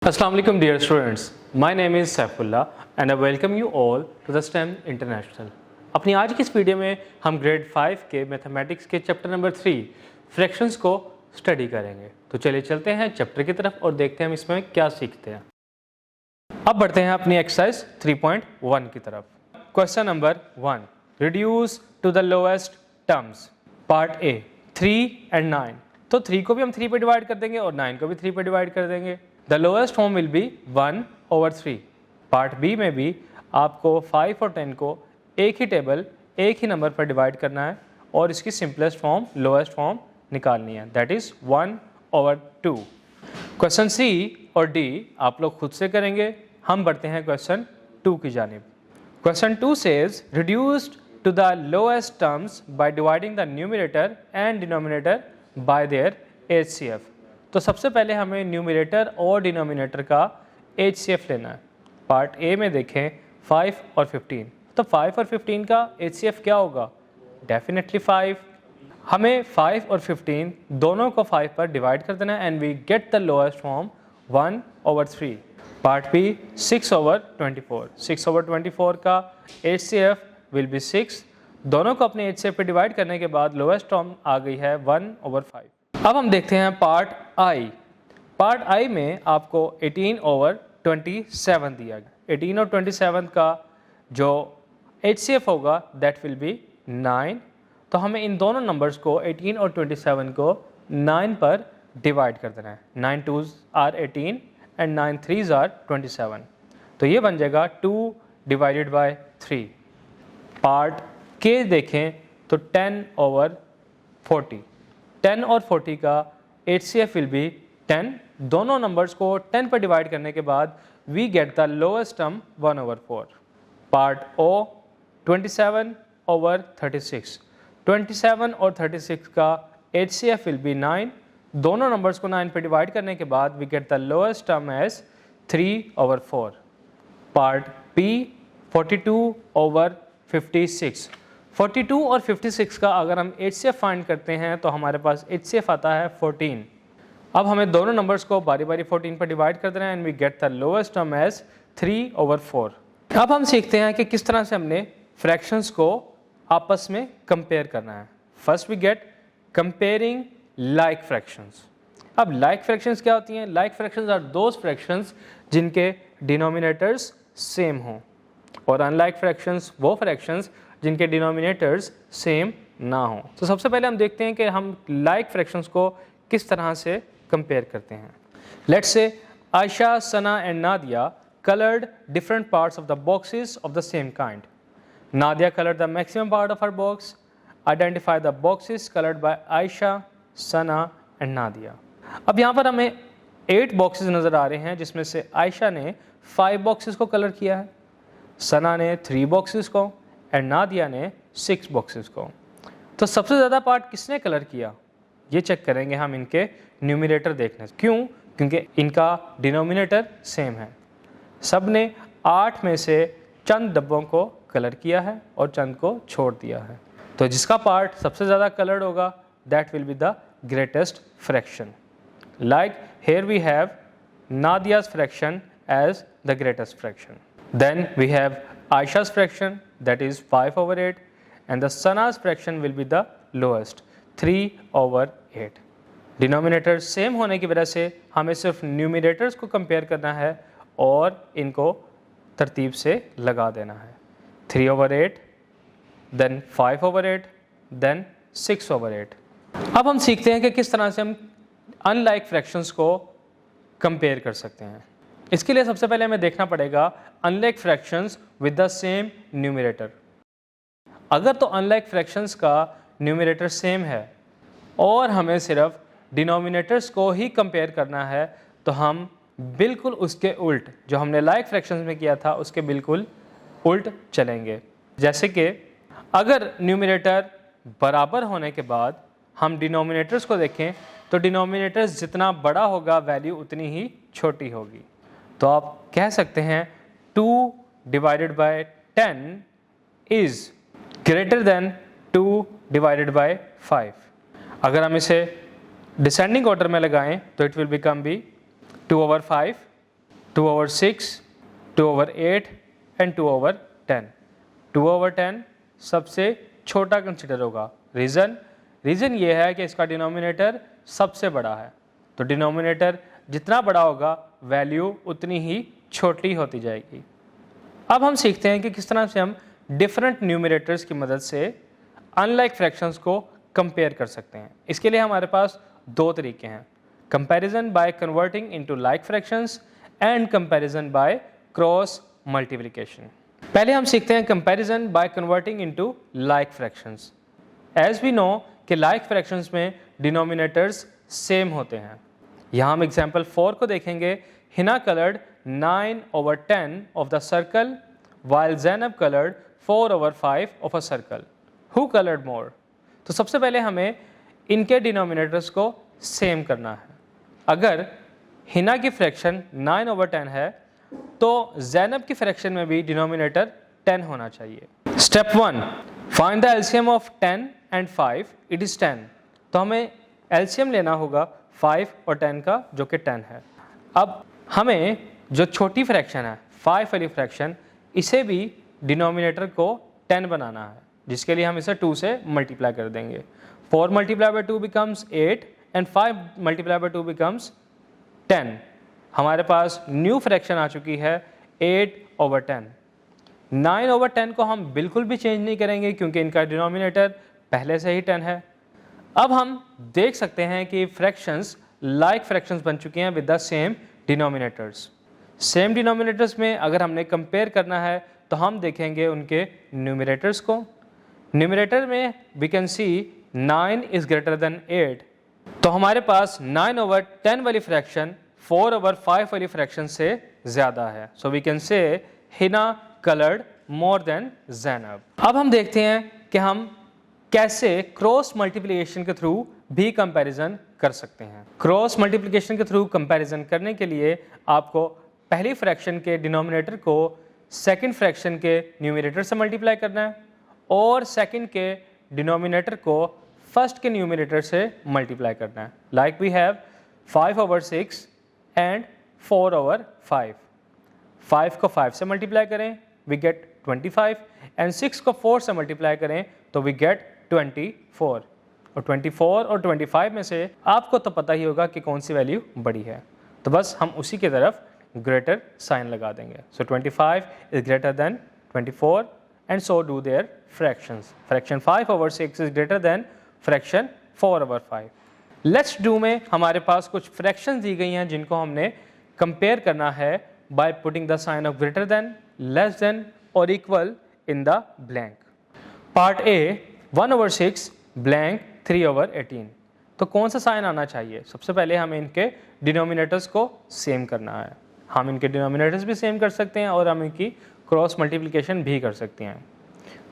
Assalamu alaikum dear students, my name is Saifullah and I welcome you all to the STEM International। अपनी आज की इस video में हम ग्रेड 5 के मैथमेटिक्स के चैप्टर नंबर 3 फ्रैक्शंस को स्टडी करेंगे। तो चलिए चलते हैं चैप्टर की तरफ और देखते हैं हम इसमें क्या सीखते हैं। अब बढ़ते हैं अपनी एक्सरसाइज 3.1 की तरफ। Question number 1, reduce to the lowest terms. Part A 3 and 9। तो 3 को भी हम 3 पे डिवाइड कर देंगे और 9 को भी 3 पे डिवाइड कर देंगे। The lowest form will be 1/3। Part B में भी आपको 5 और 10 को एक ही टेबल एक ही नंबर पर डिवाइड करना है और इसकी सिंपलेस्ट फॉर्म लोएस्ट फॉर्म निकालनी है, दैट इज 1/2। क्वेश्चन सी और डी आप लोग खुद से करेंगे। हम बढ़ते हैं क्वेश्चन 2 की जानिब। Question 2 says reduced to the lowest terms by dividing the numerator and denominator by their HCF। तो सबसे पहले हमें न्यूमरेटर और डिनोमिनेटर का HCF लेना है। पार्ट ए में देखें 5 और 15। तो 5 और 15 का HCF क्या होगा? डेफिनेटली 5। हमें 5 और 15 दोनों को 5 पर डिवाइड कर देना है and we get the lowest form 1/3। Part B 6/24। 6/24 का HCF विल बी 6। दोनों को अपने HCF पे डिवाइड करने के बाद लोएस्ट टर्म आ गई है 1/5। अब हम देखते हैं पार्ट आई। पार्ट आई में आपको 18/27 दिया गया। 18 और 27 का जो HCF होगा दैट विल बी 9। तो हमें इन दोनों नंबर्स को 18 और 27 को 9 पर डिवाइड कर देना है। 9 2s are 18 and 9 3s are 27। तो ये बन जाएगा 2/3। पार्ट के देखें तो 10/40। 10 और 40 का HCF विल बी 10। दोनों नंबर्स को 10 पर डिवाइड करने के बाद we get the lowest term 1/4। Part ओ 27/36। 27 और 36 का HCF विल बी 9। दोनों नंबर्स को 9 पर डिवाइड करने के बाद we get the lowest term as 3/4। Part B 42/56। 42 और 56 का अगर हम HCF फाइंड करते हैं तो हमारे पास HCF आता है 14। अब हमें दोनों नंबर्स को बारी बारी 14 पर डिवाइड कर देना है and we get the lowest term as 3/4। अब हम सीखते हैं कि किस तरह से हमने फ्रैक्शंस को आपस में कंपेयर करना है। First we get comparing like fractions. अब लाइक फ्रैक्शंस क्या होती हैं? Like fractions are those fractions जिनके डिनोमिनेटर्स सेम हों, और अनलाइक फ्रैक्शंस वो फ्रैक्शंस जिनके डिनोमिनेटर्स सेम ना हों। तो सबसे पहले हम देखते हैं कि हम लाइक फ्रैक्शंस को किस तरह से कंपेयर करते हैं। Let's say Ayesha, Sana and Nadia colored different parts of the boxes of the same kind. Nadia colored the maximum part of her box. Identify the boxes colored by Aisha, Sana and Nadia. अब यहाँ पर हमें 8 boxes नज़र आ रहे हैं जिसमें से आयशा ने 5 बॉक्सेस को कलर किया है, सना ने 3 बॉक्सेस को एंड नादिया ने 6 बॉक्सेस को। तो सबसे ज़्यादा पार्ट किसने कलर किया ये चेक करेंगे हम इनके न्यूमरेटर देखने से। क्यों? क्योंकि इनका डिनोमिनेटर सेम है। सब ने 8 में से चंद डब्बों को कलर किया है और चंद को छोड़ दिया है। तो जिसका पार्ट सबसे ज़्यादा कलर्ड होगा that will be the greatest fraction. Like here we have Nadia's fraction as the greatest fraction. Then we have Aisha's fraction that is 5/8 and the Sana's fraction will be the lowest 3/8. Denominator same होने की वजह से हमें सिर्फ numerators को compare करना है और इनको तरतीब से लगा देना है। 3/8 then 5/8 then 6/8। अब हम सीखते हैं कि किस तरह से हम अनलाइक फ्रैक्शंस को कंपेयर कर सकते हैं। इसके लिए सबसे पहले हमें देखना पड़ेगा unlike fractions with the same numerator. अगर तो अनलाइक फ्रैक्शंस का न्यूमरेटर सेम है और हमें सिर्फ डिनोमिनेटर्स को ही कंपेयर करना है तो हम बिल्कुल उसके उल्ट जो हमने लाइक फ्रैक्शंस में किया था उसके बिल्कुल उल्ट चलेंगे। जैसे कि अगर न्यूमरेटर बराबर होने के बाद हम डिनोमिनेटर्स को देखें तो डिनोमिनेटर्स जितना बड़ा होगा वैल्यू उतनी ही छोटी होगी। तो आप कह सकते हैं 2/10 इज़ ग्रेटर देन 2/5। अगर हम इसे डिसेंडिंग ऑर्डर में लगाएं तो it will become B 2/5 2/6, 2/8 and 2/10। 2/10 सबसे छोटा कंसिडर होगा। रीज़न ये है कि इसका डिनोमिनेटर सबसे बड़ा है, तो डिनोमिनेटर जितना बड़ा होगा वैल्यू उतनी ही छोटी होती जाएगी। अब हम सीखते हैं कि किस तरह से हम डिफरेंट न्यूमरेटर्स की मदद से अनलाइक फ्रैक्शंस को कंपेयर कर सकते हैं। इसके लिए हमारे पास दो तरीके हैं, comparison by converting into like fractions and comparison by cross multiplication. पहले हम सीखते हैं comparison by converting into like fractions. As we know कि लाइक फ्रैक्शंस में डिनोमिनेटर्स सेम होते हैं। यहाँ हम एग्जाम्पल 4 को देखेंगे। Hina coloured 9/10 of the circle while Zainab coloured 4/5 of a circle. Who coloured more? तो सबसे पहले हमें इनके डिनोमिनेटर्स को सेम करना है। अगर हिना की फ्रैक्शन 9/10 है तो ज़ैनब की फ्रैक्शन में भी डिनोमिनेटर 10 होना चाहिए। Step 1, find the LCM of 10 and 5, it is 10। तो हमें एलसीएम लेना होगा 5 और 10 का, जो कि 10 है। अब हमें जो छोटी फ्रैक्शन है 5 वाली फ्रैक्शन, इसे भी डिनोमिनेटर को 10 बनाना है, जिसके लिए हम इसे 2 से मल्टीप्लाई कर देंगे। 4 multiply by 2 becomes 8 and 5 multiply by 2 becomes 10। हमारे पास न्यू फ्रैक्शन आ चुकी है 8/10। 9/10 को हम बिल्कुल भी चेंज नहीं करेंगे क्योंकि इनका डिनोमिनेटर पहले से ही 10 है। अब हम देख सकते हैं कि फ्रैक्शंस लाइक फ्रैक्शंस बन चुकी हैं with the same denominators. Same denominators में अगर हमने कंपेयर करना है तो हम देखेंगे उनके न्यूमरेटर्स को। न्यूमरेटर में we can see 9 is greater than 8, तो हमारे पास 9/10 वाली फ्रैक्शन 4/5 वाली फ्रैक्शन से ज़्यादा है। सो we can say Hina coloured more than Zainab. अब हम देखते हैं कि हम कैसे क्रॉस मल्टीप्लिकेशन के थ्रू भी कंपैरिजन कर सकते हैं। क्रॉस मल्टीप्लिकेशन के थ्रू कंपैरिजन करने के लिए आपको पहली फ्रैक्शन के डिनोमिनेटर को सेकंड फ्रैक्शन के न्यूमरेटर से मल्टीप्लाई करना है और सेकंड के डिनोमिनेटर को फर्स्ट के न्यूमरेटर से मल्टीप्लाई करना है। Like we have 5/6 and 4/5। 5 को 5 से मल्टीप्लाई करें वी गेट 25 एंड 6 को 4 से मल्टीप्लाई करें तो वी गेट 24। और 24 और 25 में से आपको तो पता ही होगा कि कौन सी वैल्यू बड़ी है, तो बस हम उसी की तरफ ग्रेटर साइन लगा देंगे। सो 25 is greater then 24 and so do their fractions. Fraction 5/6 is greater then fraction 4/5। Let's do में हमारे पास कुछ फ्रैक्शंस दी गई हैं जिनको हमने कंपेयर करना है by putting the sign of greater than, less than और equal in the blank. Part A 1/6 blank 3/18। तो कौन सा साइन आना चाहिए? सबसे पहले हमें इनके डिनोमिनेटर्स को सेम करना है। हम इनके डिनोमिनेटर्स भी सेम कर सकते हैं और हम इनकी क्रॉस मल्टीप्लिकेशन भी कर सकते हैं।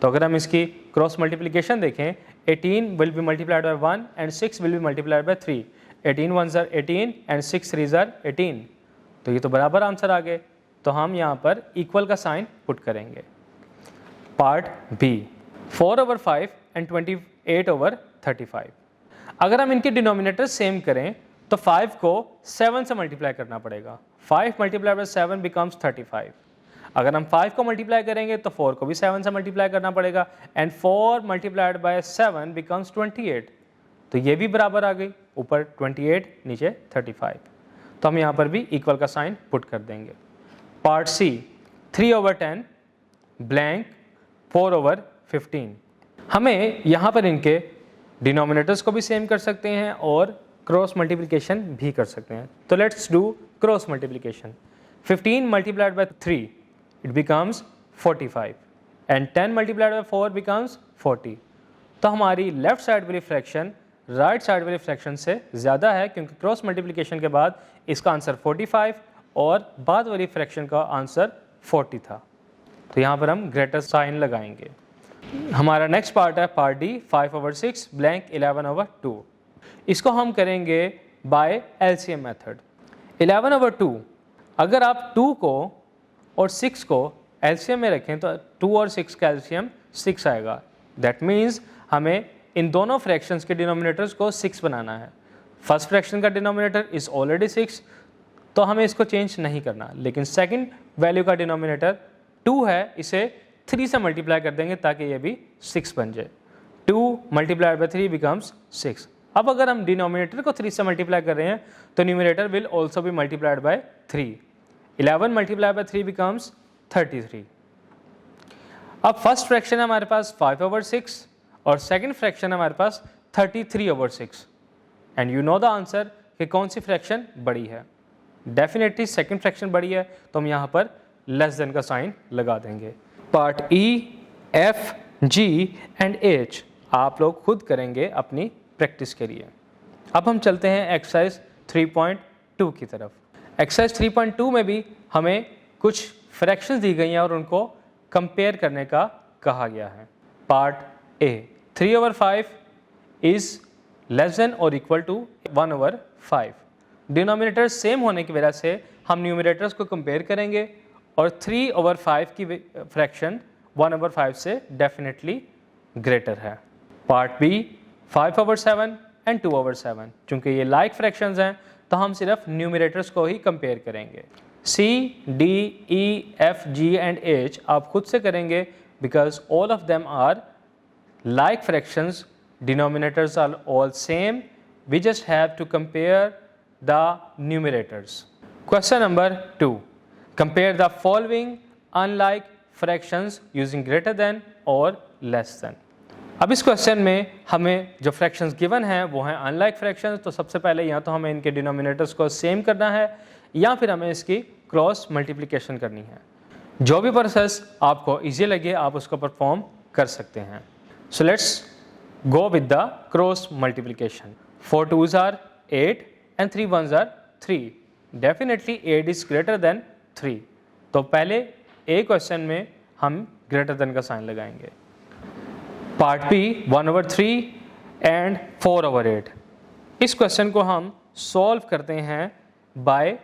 तो अगर हम इसकी क्रॉस मल्टीप्लिकेशन देखें, 18 will be multiplied by 1 and 6 will be multiplied by 3। 18 1s are 18 and 6 3s are 18। तो ये तो बराबर आंसर आ गए, तो हम यहाँ पर इक्वल का साइन पुट करेंगे। Part B 4/5 and 28/35। अगर हम इनके डिनोमिनेटर सेम करें तो 5 को 7 से मल्टीप्लाई करना पड़ेगा। 5 मल्टीप्लाई बाय 7 बिकम्स 35। अगर हम 5 को मल्टीप्लाई करेंगे तो 4 को भी 7 से मल्टीप्लाई करना पड़ेगा एंड 4 मल्टीप्लाइड बाय 7 बिकम्स 28। तो ये भी बराबर आ गई, ऊपर 28 नीचे 35। तो हम यहाँ पर भी इक्वल का साइन पुट कर देंगे। Part C 3/10 blank 4/15। हमें यहाँ पर इनके डिनोमिनेटर्स को भी सेम कर सकते हैं और क्रॉस मल्टीप्लिकेशन भी कर सकते हैं। तो let's do cross multiplication. 15 multiplied by 3 it becomes 45 and 10 multiplied by 4 becomes 40। तो हमारी लेफ्ट साइड वाली फ्रैक्शन राइट साइड वाली फ्रैक्शन से ज़्यादा है क्योंकि क्रॉस मल्टीप्लिकेशन के बाद इसका आंसर 45 और बाद वाली फ्रैक्शन का आंसर 40 था। तो यहाँ पर हम ग्रेटर साइन लगाएंगे। हमारा नेक्स्ट पार्ट है पार्ट डी 5/6 ब्लैंक 11/2। इसको हम करेंगे बाय एलसीएम मेथड। 11/2, अगर आप 2 को और 6 को एलसीएम में रखें तो 2 और 6 का एलसीएम 6 आएगा। दैट मीन्स हमें इन दोनों फ्रैक्शंस के डिनोमिनेटर्स को 6 बनाना है। फर्स्ट फ्रैक्शन का डिनोमिनेटर इज ऑलरेडी 6, तो हमें इसको चेंज नहीं करना, लेकिन सेकंड वैल्यू का डिनोमिनेटर 2 है, इसे 3 से मल्टीप्लाई कर देंगे ताकि ये भी 6 बन जाए। 2 मल्टीप्लाइड बाई 3 बिकम्स 6। अब अगर हम डिनोमिनेटर को 3 से मल्टीप्लाई कर रहे हैं तो numerator will also be multiplied by 3। 11 multiplied by 3 becomes 33। अब फर्स्ट फ्रैक्शन है हमारे पास 5/6 और सेकंड फ्रैक्शन है हमारे पास 33/6। And you know the answer कि कौन सी फ्रैक्शन बड़ी है। डेफिनेटली सेकंड फ्रैक्शन बड़ी है, तो हम यहाँ पर लेस देन का साइन लगा देंगे। Part E, F, G and H आप लोग खुद करेंगे अपनी प्रैक्टिस के लिए। अब हम चलते हैं एक्सरसाइज 3.2 की तरफ। एक्सरसाइज 3.2 में भी हमें कुछ फ्रैक्शंस दी गई हैं और उनको कंपेयर करने का कहा गया है। Part A, 3/5 is less than और इक्वल टू 1/5। डिनोमिनेटर सेम होने की वजह से हम न्यूमरेटर्स को कंपेयर करेंगे और 3/5 की फ्रैक्शन 1/5 से डेफिनेटली ग्रेटर है। Part B, 5/7 and 2/7। चूंकि ये लाइक फ्रैक्शंस हैं तो हम सिर्फ न्यूमरेटर्स को ही कंपेयर करेंगे। C, D, E, F, G and H आप खुद से करेंगे because all of them are like fractions, denominators are all same, we just have to compare the numerators. Question number 2, compare the following unlike fractions using greater than और less than. अब इस question में हमें जो fractions given हैं वो हैं unlike fractions. तो सबसे पहले या तो हमें इनके डिनोमिनेटर्स को सेम करना है या फिर हमें इसकी क्रॉस मल्टीप्लिकेशन करनी है। जो भी प्रोसेस आपको ईजी लगे आप उसको परफॉर्म कर सकते हैं। So let's go with the cross multiplication. 4 2s are 8 and 3 1s are 3। Definitely 8 is greater than 3। तो पहले ए क्वेश्चन में हम ग्रेटर देन का साइन लगाएंगे। Part B, 1/3 and 4/8। इस क्वेश्चन को हम सॉल्व करते हैं बाय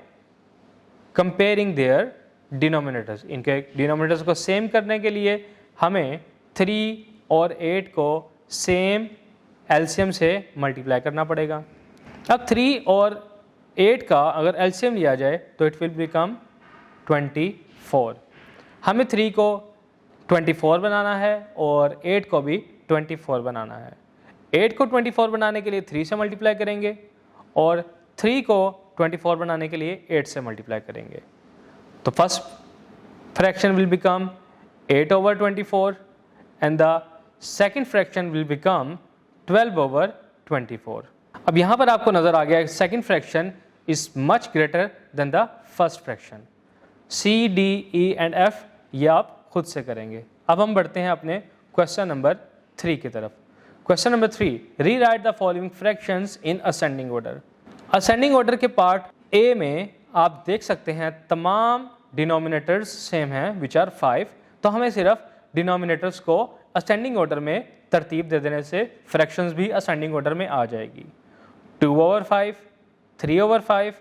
कंपेयरिंग देयर डिनोमिनेटर्स। इनके डिनोमिनेटर्स को सेम करने के लिए हमें 3 और 8 को सेम एलसीएम से मल्टीप्लाई करना पड़ेगा। अब 3 और 8 का अगर एलसीएम लिया जाए तो इट विल बिकम 24। हमें 3 को 24 बनाना है और 8 को भी 24 बनाना है। 8 को 24 बनाने के लिए 3 से मल्टीप्लाई करेंगे और 3 को 24 बनाने के लिए 8 से मल्टीप्लाई करेंगे। तो first fraction will become 8/24 and the second fraction will become 12/24। अब यहाँ पर आपको नज़र आ गया second fraction is much greater than the first fraction. C, D, E and F ये आप खुद से करेंगे। अब हम बढ़ते हैं अपने क्वेश्चन नंबर 3 की तरफ। Question number 3, rewrite the following fractions in ascending order. Ascending order के पार्ट ए में आप देख सकते हैं तमाम डिनोमिनेटर्स सेम हैं विच आर 5। तो हमें सिर्फ डिनोमिनेटर्स को असेंडिंग ऑर्डर में तरतीब दे देने से फ्रैक्शंस भी असेंडिंग ऑर्डर में आ जाएगी। 2/5, 3/5,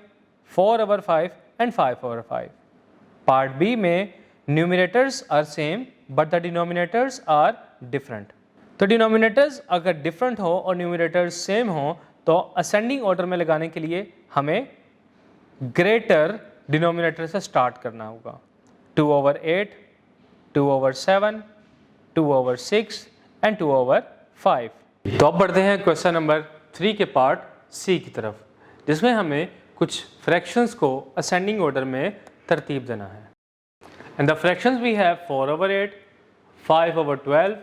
4/5 एंड 5/5। पार्ट बी में numerators are same but the denominators are different. तो डिनोमिनेटर्स अगर डिफरेंट हो और न्यूमरेटर्स सेम हो तो असेंडिंग ऑर्डर में लगाने के लिए हमें ग्रेटर डिनोमिनेटर से स्टार्ट करना होगा। 2/8, 2/7, 2/6 एंड 2/5। तो अब बढ़ते हैं क्वेश्चन नंबर 3 के पार्ट सी की तरफ, जिसमें हमें कुछ फ्रैक्शंस को असेंडिंग ऑर्डर में तरतीब देना है। And the fractions we have 4/8, 5/12,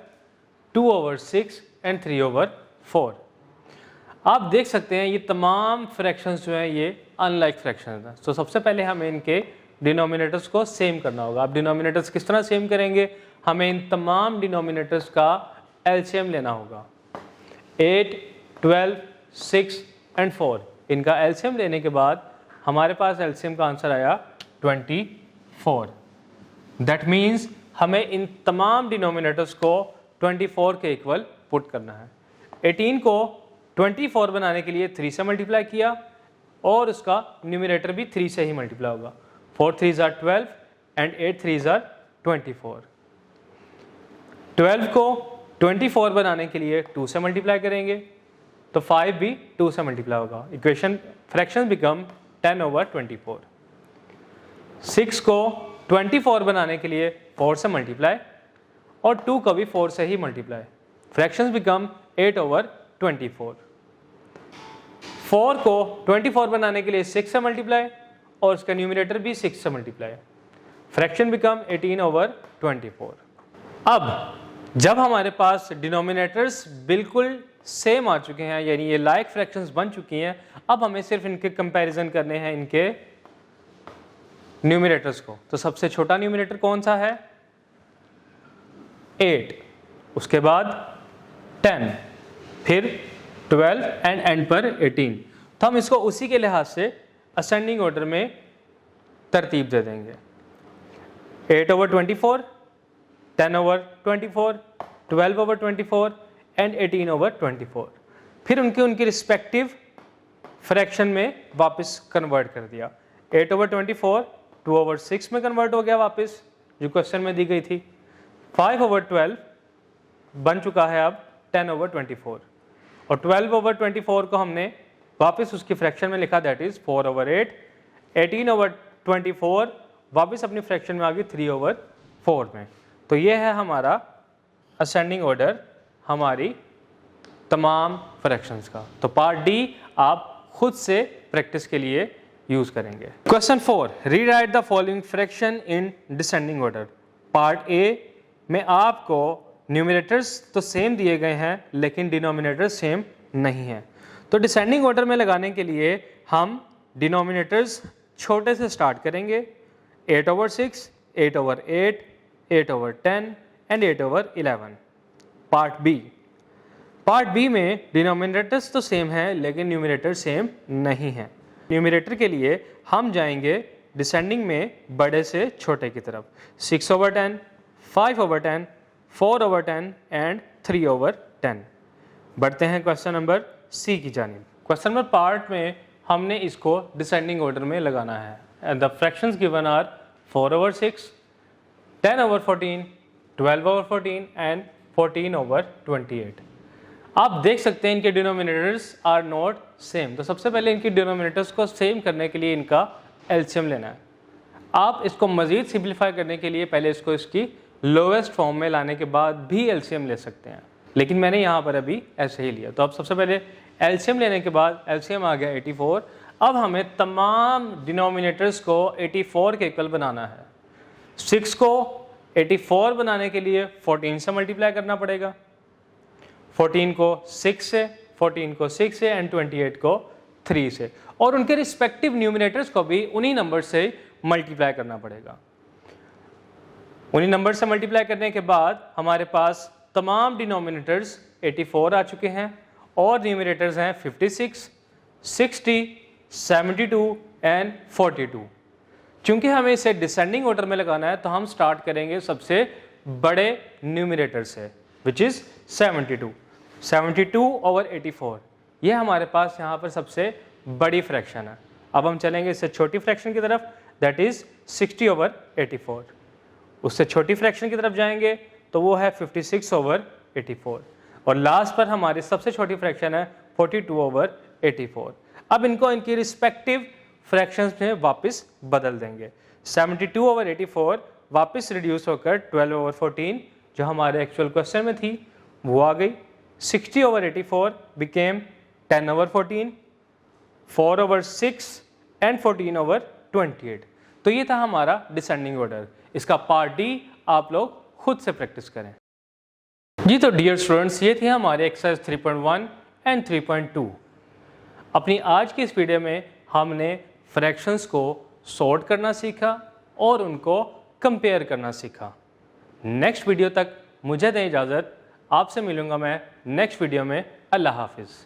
2/6 and 3/4। आप देख सकते हैं ये तमाम फ्रैक्शंस जो हैं ये अनलाइक फ्रैक्शंस हैं। तो सबसे पहले हमें इनके डिनोमिनेटर्स को सेम करना होगा। आप डिनोमिनेटर्स किस तरह सेम करेंगे? हमें इन तमाम डिनोमिनेटर्स का एलसीएम लेना होगा। 8, 12, 6 एंड 4 इनका एलसीएम लेने के बाद हमारे पास एलसीएम का आंसर आया 24। दैट मीन्स हमें इन तमाम डिनोमिनेटर्स को 24 के इक्वल पुट करना है। 18 को 24 बनाने के लिए 3 से मल्टीप्लाई किया और उसका न्यूमरेटर भी 3 से ही मल्टीप्लाई होगा। 4 3s are 12 and 8 3s are 24। 12 को 24 बनाने के लिए 2 से मल्टीप्लाई करेंगे तो 5 भी 2 से मल्टीप्लाई होगा। Equation fraction become 10/24। 6 को 24 बनाने के लिए 4 से मल्टीप्लाई और 2 को भी 4 से ही मल्टीप्लाई, फ्रैक्शंस बिकम 8/24। 4 को 24 बनाने के लिए 6 से मल्टीप्लाई और उसका न्यूमरेटर भी 6 से मल्टीप्लाई, फ्रैक्शन बिकम 18/24। अब जब हमारे पास डिनोमिनेटर्स बिल्कुल सेम आ चुके हैं, यानी ये लाइक फ्रैक्शंस बन चुकी हैं, अब हमें सिर्फ इनके कंपैरिजन करने हैं इनके न्यूमरेटर्स को। तो सबसे छोटा न्यूमरेटर कौन सा है? 8, उसके बाद 10, फिर 12 एंड एंड पर 18। तो हम इसको उसी के लिहाज से असेंडिंग ऑर्डर में तरतीब दे देंगे। 8/24, 10/24, 12/24 एंड 18/24। फिर उनकी रिस्पेक्टिव फ्रैक्शन में वापस कन्वर्ट कर दिया। 8/24 2/6 में कन्वर्ट हो गया वापस, जो क्वेश्चन में दी गई थी। 5/12 बन चुका है अब 10/24 और 12/24 को हमने वापस उसकी फ्रैक्शन में लिखा, दैट इज 4/8। 18/24 वापस अपनी फ्रैक्शन में आ गई 3/4 में। तो ये है हमारा असेंडिंग ऑर्डर हमारी तमाम फ्रैक्शंस का। तो पार्ट डी आप खुद से प्रैक्टिस के लिए यूज करेंगे। Question 4, rewrite the following fraction in descending order. Part A में आपको न्यूमरेटर्स तो सेम दिए गए हैं लेकिन डिनोमिनेटर्स सेम नहीं हैं। तो डिसेंडिंग ऑर्डर में लगाने के लिए हम डिनोमिनेटर्स छोटे से स्टार्ट करेंगे। 8/6, 8/8, 8/10 एंड 8/11। पार्ट बी में डिनोमिनेटर्स तो सेम हैं लेकिन न्यूमरेटर सेम नहीं है। न्यूमरेटर के लिए हम जाएंगे डिसेंडिंग में बड़े से छोटे की तरफ। 6/10, 5/10, 4/10 एंड 3/10। बढ़ते हैं क्वेश्चन नंबर सी की जानिब। क्वेश्चन नंबर पार्ट में हमने इसको डिसेंडिंग ऑर्डर में लगाना है। And the fractions given are 4/6, 10/14, 12/14 and 14/28। आप देख सकते हैं इनके डिनोमिनेटर्स आर नॉट सेम। तो सबसे पहले इनकी डिनोमिनेटर्स को सेम करने के लिए इनका एलसीएम लेना है। आप इसको मज़ीद सिंप्लीफाई करने के लिए पहले इसको इसकी लोवेस्ट फॉर्म में लाने के बाद भी एलसीएम ले सकते हैं, लेकिन मैंने यहाँ पर अभी ऐसे ही लिया। तो अब सबसे पहले एलसीएम लेने के बाद एलसीएम आ गया 84। अब हमें तमाम डिनोमिनेटर्स को 84 के इक्वल बनाना है। 6 को 84 बनाने के लिए 14 से मल्टीप्लाई करना पड़ेगा, 14 को 6 से, 14 को 6 से एंड 28 को 3 से, और उनके रिस्पेक्टिव न्यूमिनेटर्स को भी उन्हीं नंबर से मल्टीप्लाई करना पड़ेगा। उन्हीं नंबर से मल्टीप्लाई करने के बाद हमारे पास तमाम डिनोमिनेटर्स 84 आ चुके हैं और न्यूमिनेटर्स हैं 56, 60, 72 एंड 42। चूंकि हमें इसे डिसेंडिंग ऑर्डर में लगाना है तो हम स्टार्ट करेंगे सबसे बड़े न्यूमिनेटर से, विच इज 72। 72/84 ये हमारे पास यहाँ पर सबसे बड़ी फ्रैक्शन है। अब हम चलेंगे इससे छोटी फ्रैक्शन की तरफ, दैट इज 60/84। उससे छोटी फ्रैक्शन की तरफ जाएंगे तो वो है 56/84 और लास्ट पर हमारी सबसे छोटी फ्रैक्शन है 42/84। अब इनको इनकी रिस्पेक्टिव फ्रैक्शंस में वापस बदल देंगे। 72/84 वापस रिड्यूस होकर 12/14 जो हमारे एक्चुअल क्वेश्चन में थी वो आ गई। 60/84 बिकेम 10/14, 4/6 एंड 14/28। तो ये था हमारा डिसेंडिंग ऑर्डर। इसका पार्ट डी आप लोग खुद से प्रैक्टिस करें। जी तो डियर स्टूडेंट्स, ये थी हमारे एक्सरसाइज 3.1 एंड 3.2। अपनी आज की इस वीडियो में हमने फ्रैक्शंस को सॉर्ट करना सीखा और उनको कंपेयर करना सीखा। नेक्स्ट वीडियो तक मुझे दें इजाज़त, आपसे मिलूंगा मैं नेक्स्ट वीडियो में। अल्लाह हाफिज़।